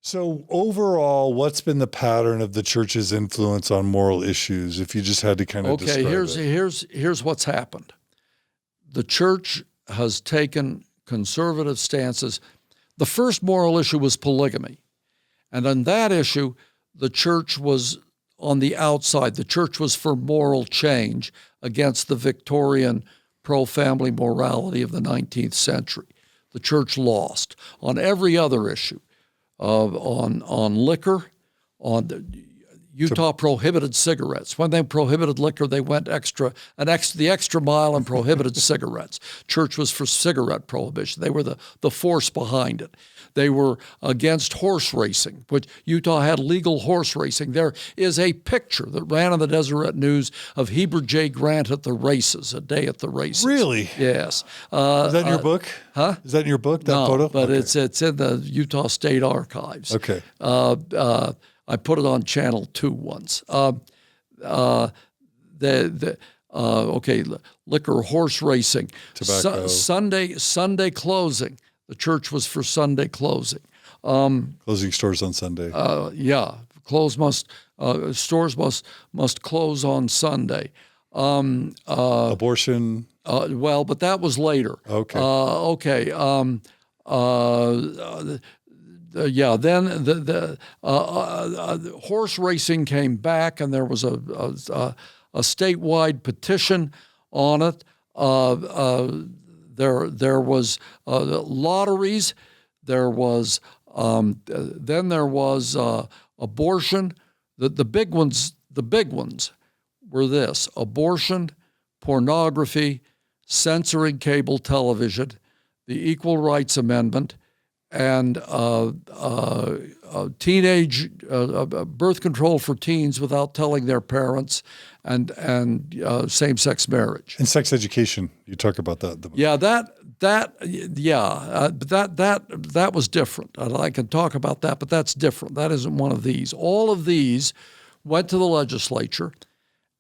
So overall, what's been the pattern of the church's influence on moral issues, if you just had to kind of describe it? Here's what's happened. The church has taken conservative stances. The first moral issue was polygamy. And on that issue, the church was on the outside. The church was for moral change against the Victorian pro-family morality of the 19th century. The church lost. On every other issue, on liquor, Utah prohibited cigarettes. When they prohibited liquor, they went the extra mile and prohibited cigarettes. Church was for cigarette prohibition. They were the force behind it. They were against horse racing, which Utah had legal horse racing. There is a picture that ran on the Deseret News of Heber J. Grant at the races, a day at the races. Really? Yes. Is that in your book? Huh? Is that in your book, that no, photo? But okay. it's in the Utah State Archives. Okay. I put it on Channel 2 once. Liquor, horse racing, tobacco, Sunday closing. The church was for Sunday closing. Closing stores on Sunday. Stores must close on Sunday. Abortion. But that was later. Okay. Then the horse racing came back, and there was a statewide petition on it. There was lotteries. There was then there was abortion. The big ones were this: abortion, pornography, censoring cable television, the Equal Rights Amendment, and teenage birth control for teens without telling their parents, and same-sex marriage and sex education. You talk about that. That was different. I can talk about that, but that's different. That isn't one of these. All of these went to the legislature,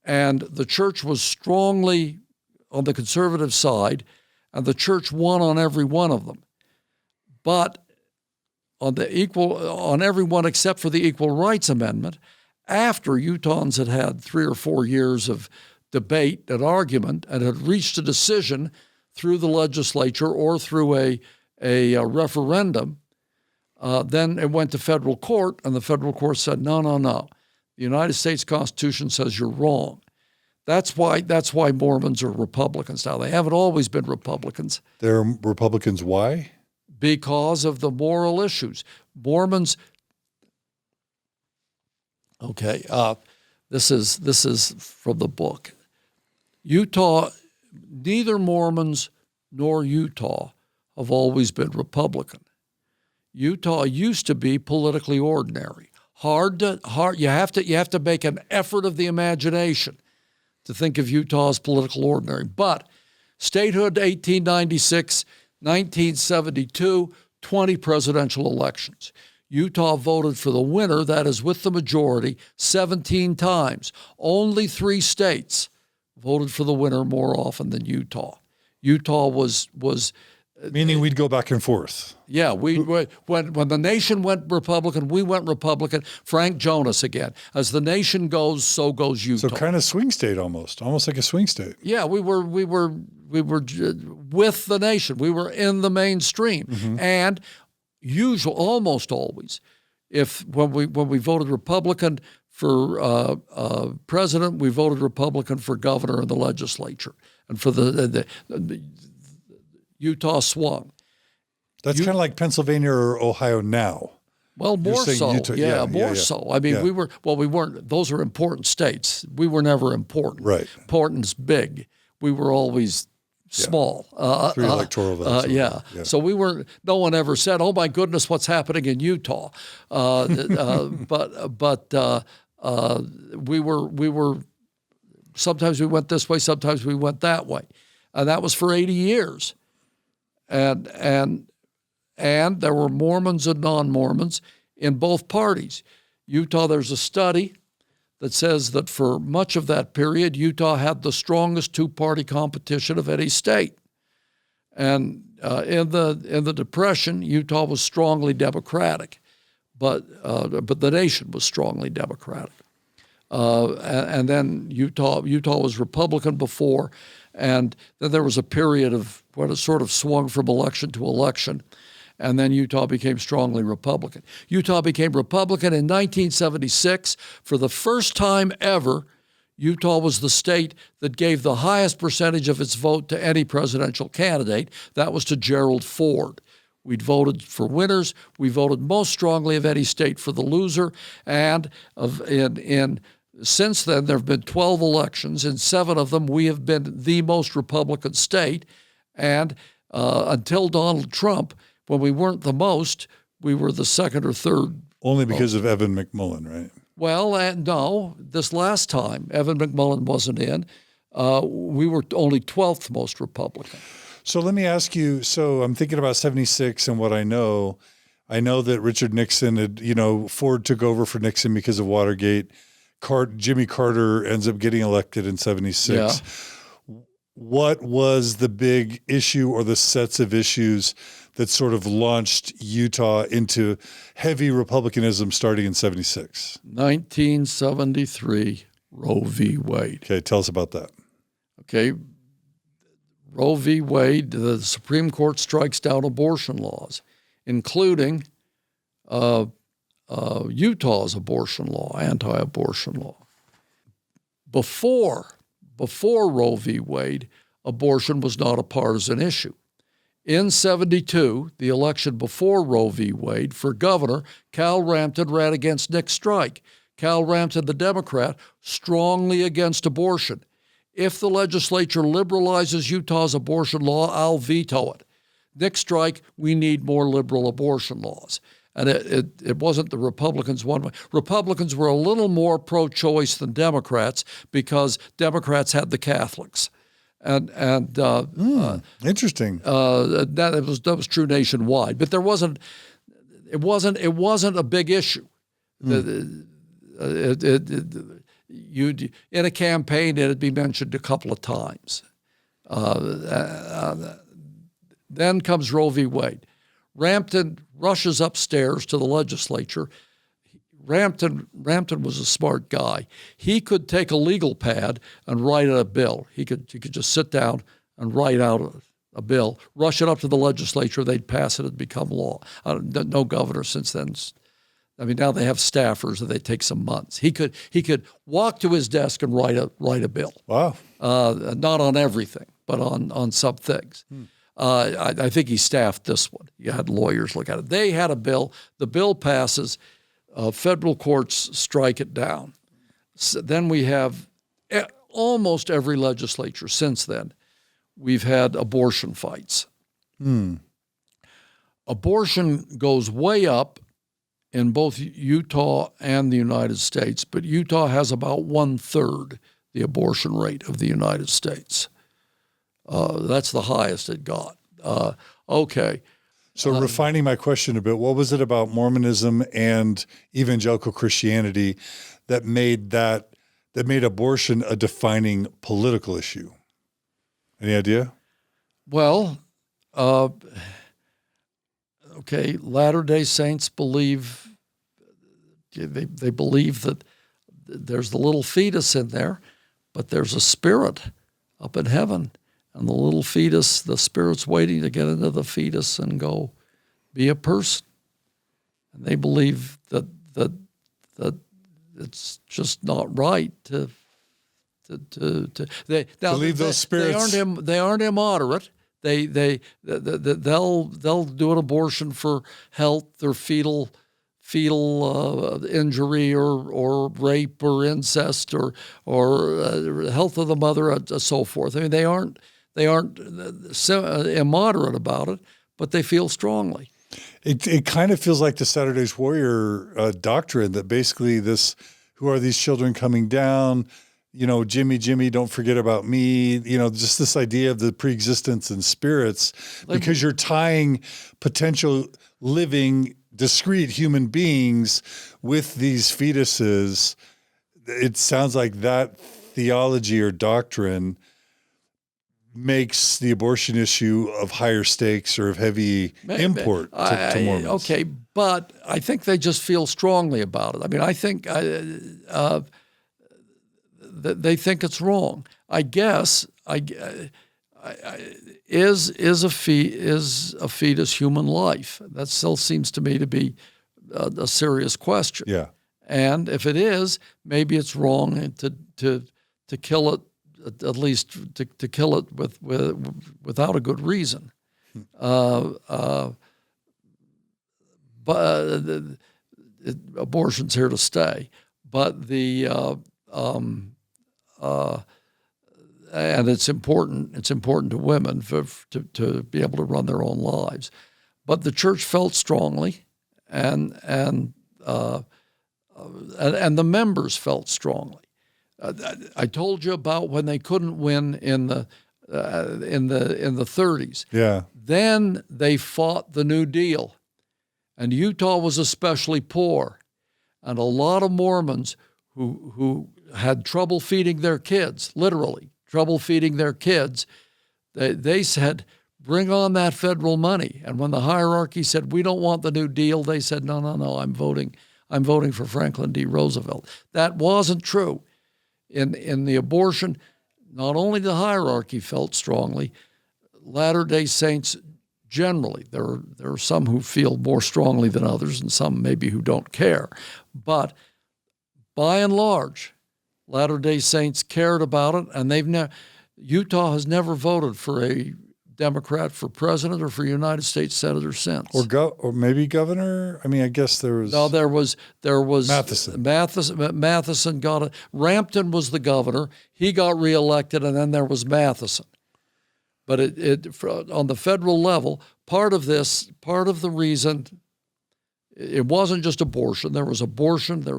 and the church was strongly on the conservative side, and the church won on every one of them. But on every one except for the Equal Rights Amendment, after Utahns had 3 or 4 years of debate and argument and had reached a decision through the legislature or through a referendum, then it went to federal court, and the federal court said, no. The United States Constitution says you're wrong. That's why Mormons are Republicans now. They haven't always been Republicans. They're Republicans. Why? Because of the moral issues. Mormons. Okay, this is from the book. Utah, neither Mormons nor Utah have always been Republican. Utah used to be politically ordinary. Hard. You have to make an effort of the imagination to think of Utah as political ordinary. But statehood, 1896, 1972, 20 presidential elections. Utah voted for the winner, that is with the majority, 17 times. Only 3 states voted for the winner more often than Utah. Utah was meaning we'd go back and forth. Yeah, when the nation went Republican, we went Republican. Frank Jonas again. As the nation goes, so goes Utah. So kind of swing state almost like a swing state. Yeah, we were with the nation. We were in the mainstream, and almost always, when we voted Republican for president, we voted Republican for governor and the legislature, and for the Utah swung. That's kind of like Pennsylvania or Ohio now. Well, more so. Utah, more so. I mean, we weren't, those are important states. We were never important. Right. Important's big. We were always small. 3 electoral votes. So no one ever said, oh my goodness, what's happening in Utah? But we were, sometimes we went this way, sometimes we went that way. And that was for 80 years. And there were Mormons and non-Mormons in both parties. Utah, there's a study that says that for much of that period, Utah had the strongest 2-party competition of any state. And in the Depression, Utah was strongly Democratic. but the nation was strongly Democratic. And then Utah was Republican before, and then there was a period of what it sort of swung from election to election, and then Utah became strongly Republican. Utah became Republican in 1976. For the first time ever, Utah was the state that gave the highest percentage of its vote to any presidential candidate. That was to Gerald Ford. We'd voted for winners. We voted most strongly of any state for the loser, and since then, there have been 12 elections. In 7 of them, we have been the most Republican state. And until Donald Trump, when we weren't the most, we were the second or third. Only because of Evan McMullen, right? Well, no. This last time, Evan McMullen wasn't in. We were only 12th most Republican. So let me ask you, so I'm thinking about 76 and what I know. I know that Richard Nixon had, Ford took over for Nixon because of Watergate. Jimmy Carter ends up getting elected in 76. Yeah. What was the big issue or the sets of issues that sort of launched Utah into heavy Republicanism starting in 76? 1973, Roe v. Wade. Okay, tell us about that. Okay, Roe v. Wade, the Supreme Court strikes down abortion laws, including Utah's abortion law, anti-abortion law. Before Roe v. Wade, abortion was not a partisan issue. In 72, the election before Roe v. Wade, for governor, Cal Rampton ran against Nick Strike. Cal Rampton, the Democrat, strongly against abortion. If the legislature liberalizes Utah's abortion law, I'll veto it. Nick Strike, we need more liberal abortion laws. And it wasn't the Republicans one way. Republicans were a little more pro-choice than Democrats because Democrats had the Catholics, and interesting. That was true nationwide. But it wasn't a big issue. In a campaign, it'd be mentioned a couple of times. Then comes Roe v. Wade. Rampton rushes upstairs to the legislature. Rampton was a smart guy. He could take a legal pad and write a bill. He could just sit down and write out a bill, rush it up to the legislature, they'd pass it, it'd become law. No governor since then. I mean, now they have staffers and they take some months. He could walk to his desk and write a bill. Wow. Not on everything, but on some things. I think he staffed this one. You had lawyers look at it. They had a bill. The bill passes. Federal courts strike it down. So then we have almost every legislature since then. We've had abortion fights. Abortion goes way up in both Utah and the United States, but Utah has about 1/3 the abortion rate of the United States. That's the highest it got. Okay. So refining my question a bit, what was it about Mormonism and evangelical Christianity that made abortion a defining political issue? Any idea? Well, okay, Latter-day Saints believe, they believe that there's the little fetus in there, but there's a spirit up in heaven. And the little fetus, the spirit's waiting to get into the fetus and go be a person. And they believe that it's just not right to leave those spirits. They aren't immoderate. They'll do an abortion for health or fetal injury or rape or incest or health of the mother and so forth. I mean, they aren't immoderate about it, but they feel strongly. It kind of feels like the Saturday's Warrior doctrine that basically who are these children coming down? Jimmy, don't forget about me. Just this idea of the preexistence and spirits, because you're tying potential living, discrete human beings with these fetuses. It sounds like that theology or doctrine makes the abortion issue of higher stakes or of heavy import to Mormons. Okay, But I think they just feel strongly about it. I mean, I think they think it's wrong. I guess is a fetus human life? That still seems to me to be a serious question. Yeah. And if it is, maybe it's wrong to kill it, at least to kill it without a good reason. But abortion's here to stay. But and it's important. It's important to women to be able to run their own lives. But the church felt strongly, and the members felt strongly. I told you about when they couldn't win in the 30s. Yeah. Then they fought the New Deal, and Utah was especially poor, and a lot of Mormons who had trouble feeding their kids, literally trouble feeding their kids, they said, bring on that federal money. And when the hierarchy said, we don't want the New Deal, they said, no, I'm voting for Franklin D. Roosevelt. That wasn't true. In the abortion, not only the hierarchy felt strongly, Latter-day Saints generally, there are some who feel more strongly than others and some maybe who don't care. But by and large, Latter-day Saints cared about it, and Utah has never voted for a Democrat for president or for United States senator since. Or maybe governor. I mean, I guess there was. No, there was Matheson. Matheson got it. Rampton was the governor. He got reelected, and then there was Matheson. But on the federal level, part of the reason, it wasn't just abortion. There was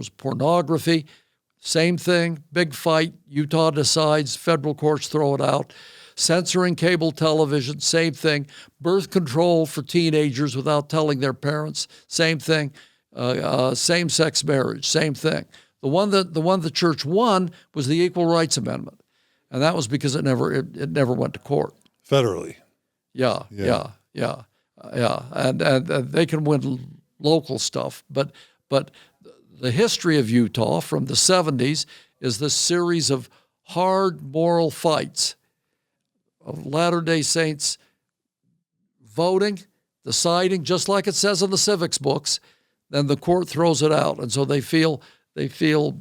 pornography. Same thing, big fight. Utah decides, federal courts throw it out. Censoring cable television, same thing. Birth control for teenagers without telling their parents, same thing. Same-sex marriage, same thing. The one the church won was the Equal Rights Amendment, and that was because it never went to court. Federally. Yeah. And they can win local stuff, but the history of Utah from the 70s is this series of hard moral fights of Latter-day Saints voting, deciding, just like it says in the civics books, then the court throws it out. And so they feel that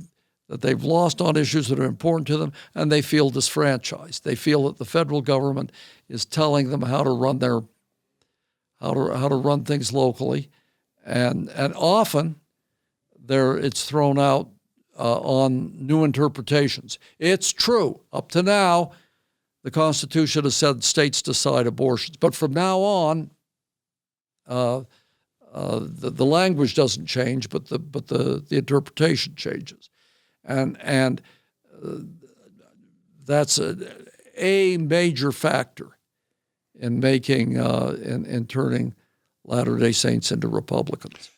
they've lost on issues that are important to them, and they feel disfranchised. They feel that the federal government is telling them how to run how to run things locally, and often it's thrown out on new interpretations. It's true. Up to now, the Constitution has said states decide abortions, but from now on, the language doesn't change, but the interpretation changes, and that's a major factor in making in turning Latter-day Saints into Republicans.